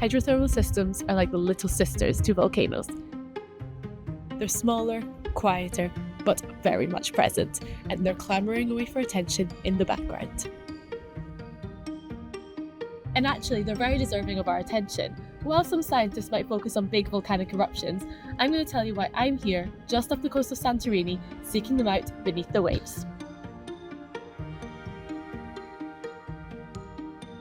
Hydrothermal systems are like the little sisters to volcanoes. They're smaller, quieter, but very much present, and they're clamouring away for attention in the background. And actually, they're very deserving of our attention. While some scientists might focus on big volcanic eruptions, I'm going to tell you why I'm here, just off the coast of Santorini, seeking them out beneath the waves.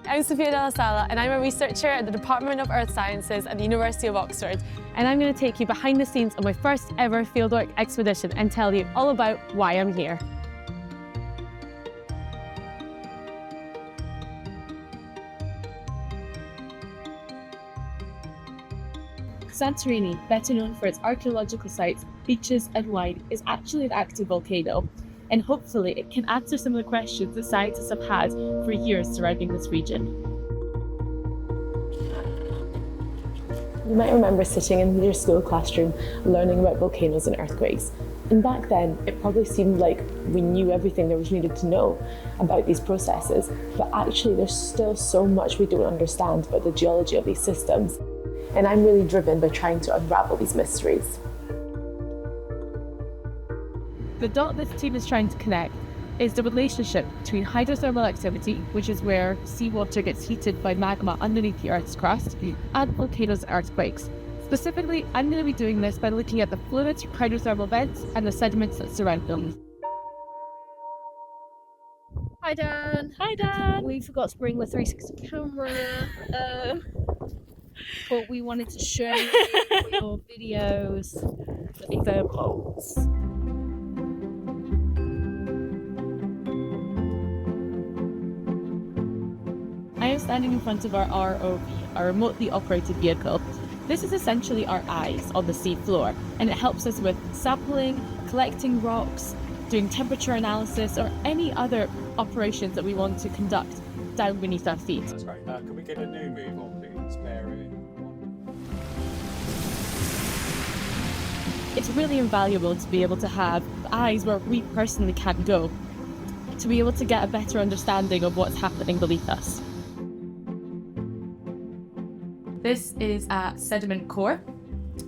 I'm Sofia Della Sala and I'm a researcher at the Department of Earth Sciences at the University of Oxford. And I'm going to take you behind the scenes of my first ever fieldwork expedition and tell you all about why I'm here. Santorini, better known for its archaeological sites, beaches and wine, is actually an active volcano. And hopefully it can answer some of the questions that scientists have had for years surrounding this region. You might remember sitting in your school classroom learning about volcanoes and earthquakes. And back then, it probably seemed like we knew everything there was needed to know about these processes, but actually there's still so much we don't understand about the geology of these systems. And I'm really driven by trying to unravel these mysteries. The dot this team is trying to connect is the relationship between hydrothermal activity, which is where seawater gets heated by magma underneath the Earth's crust, and volcanoes and earthquakes. Specifically, I'm going to be doing this by looking at the fluid hydrothermal vents and the sediments that surround them. Hi Dan! Hi Dan! We forgot to bring the 360 camera, but we wanted to show you your videos, the thermals. I am standing in front of our ROV, our remotely operated vehicle. This is essentially our eyes on the seafloor, and it helps us with sampling, collecting rocks, doing temperature analysis, or any other operations that we want to conduct down beneath our feet. That's right. Can we get a new move on, please? Mary? It's really invaluable to be able to have eyes where we personally can't go, to be able to get a better understanding of what's happening beneath us. This is a sediment core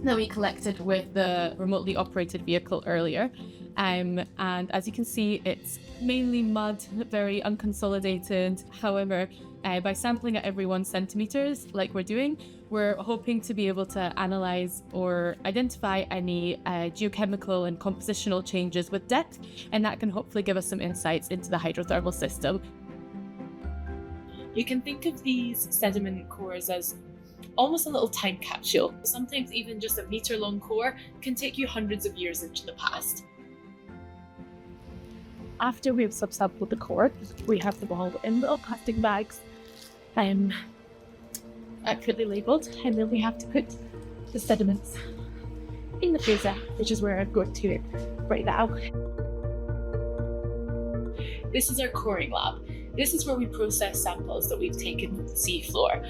that we collected with the remotely operated vehicle earlier. And as you can see, it's mainly mud, very unconsolidated. However, by sampling at every 1 centimeters, like we're doing, we're hoping to be able to analyze or identify any geochemical and compositional changes with depth, and that can hopefully give us some insights into the hydrothermal system. You can think of these sediment cores as almost a little time capsule. Sometimes even just a meter-long core can take you hundreds of years into the past. After we've subsampled the core, we have them all in little plastic bags, accurately labelled, and then we have to put the sediments in the freezer, which is where I'm going to right now. This is our coring lab. This is where we process samples that we've taken from the seafloor.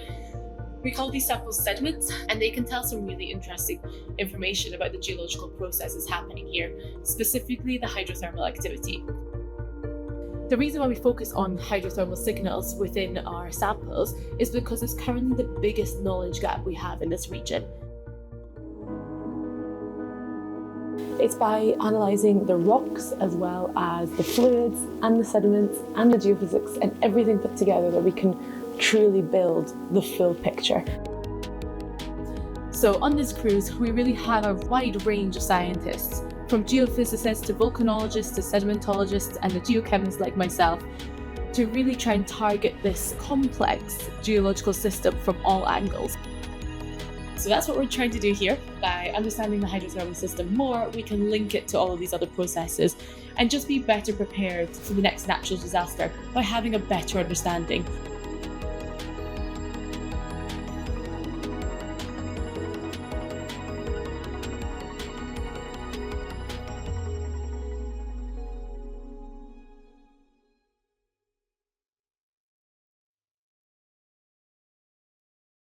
We call these samples sediments, and they can tell some really interesting information about the geological processes happening here, specifically the hydrothermal activity. The reason why we focus on hydrothermal signals within our samples is because it's currently the biggest knowledge gap we have in this region. It's by analysing the rocks as well as the fluids and the sediments and the geophysics and everything put together that we can truly build the full picture. So on this cruise, we really have a wide range of scientists, from geophysicists to volcanologists to sedimentologists and the geochemists like myself, to really try and target this complex geological system from all angles. So that's what we're trying to do here. By understanding the hydrothermal system more, we can link it to all of these other processes and just be better prepared for the next natural disaster by having a better understanding.